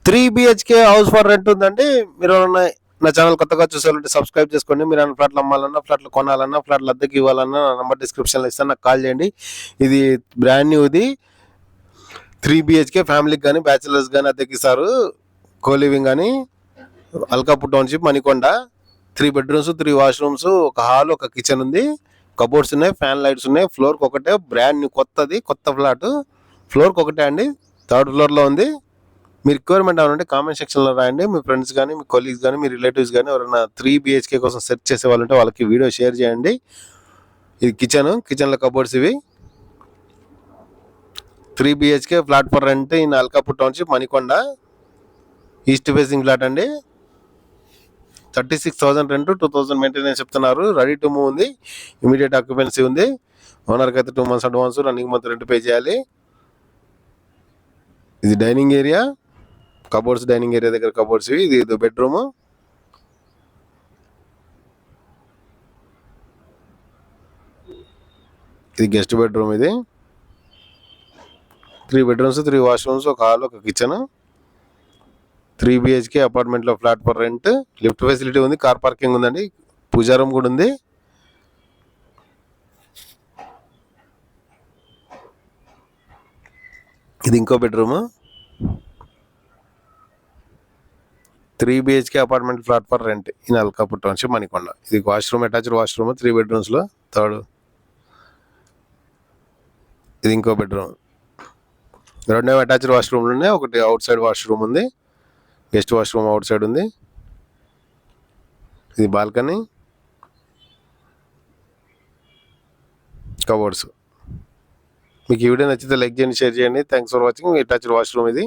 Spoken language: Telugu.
3 BHK హౌస్ ఫర్ రెంట్ ఉందండి. మీరు నా ఛానల్ కొత్తగా చూసారంటే సబ్స్క్రైబ్ చేసుకోండి. మీరు ఏమైనా ఫ్లాట్లు అమ్మాలన్నా, ఫ్లాట్లు కొనాలన్నా, ఫ్లాట్లు అద్దెకి ఇవ్వాలన్నా నా నెంబర్ డిస్క్రిప్షన్లో ఇస్తాను, నాకు కాల్ చేయండి. ఇది బ్రాండ్ న్యూది. 3 BHK ఫ్యామిలీకి కానీ బ్యాచిలర్స్ కానీ అద్దెకి ఇస్తారు. కోలివింగ్ కానీ, Alkapur township, Manikonda. 3 bedrooms, 3 washrooms, ఒక హాల్, ఒక కిచెన్ ఉంది. కబోర్డ్స్ ఉన్నాయి, ఫ్యాన్ లైట్స్ ఉన్నాయి. ఫ్లోర్కి ఒకటే, బ్రాండ్ న్యూ, కొత్త ఫ్లాట్. ఫ్లోర్కి ఒకటే అండి, 3rd ఫ్లోర్లో ఉంది. మీ రిక్వైర్మెంట్ ఏమంటే కామెంట్ సెక్షన్లో రాయండి. మీ ఫ్రెండ్స్ కానీ, మీ కొలీగ్స్ కానీ, మీ రిలేటివ్స్ కానీ ఎవరైనా 3 BHK కోసం సెర్చ్ చేసే వాళ్ళు ఉంటే వాళ్ళకి వీడియో షేర్ చేయండి. ఇది కిచెన్లో కబోర్డ్స్ ఇవి. 3 BHK flat for rent in Alkapur township, Manikonda. East facing flat అండి. 36,000 రెంట్, 2,000 మెయింటెనెన్స్ చెప్తున్నారు. రెడీ టు మూవ్ ఉంది. ఇమీడియట్ ఆక్యుపెన్సీ ఉంది. ఓనర్కి అయితే 2 months advance, running month rent pay చేయాలి. ఇది dining area, cupboards, dining area దగ్గర కబోర్డ్స్ ఇవి. ఇది బెడ్రూమ్. ఇది గెస్ట్ బెడ్రూమ్. ఇది 3 bedrooms, 3 washrooms, ఒక హాల్, ఒక కిచెన్. 3 BHK అపార్ట్మెంట్లో flat for rent. Lift facility ఉంది, కార్ పార్కింగ్ ఉందండి, పూజా రూమ్ కూడా ఉంది. ఇది ఇంకో bedroom. 3 BHK apartment flat for rent in Alkapur township, Manikonda. ఇది washroom, attached washroom, 3 bedrooms. Third. ఇది ఇంకో బెడ్రూమ్. 2 అటాచ్డ్ వాష్రూమ్లు ఉన్నాయి, ఒకటి అవుట్ సైడ్ వాష్రూమ్ ఉంది. గెస్ట్ వాష్రూమ్ అవుట్ సైడ్ ఉంది. ఇది బాల్కనీ, కబోర్డ్స్. మీకు ఈ వీడియో నచ్చితే లైక్ చేయండి, షేర్ చేయండి. Thanks for watching. Attached washroom ఇది.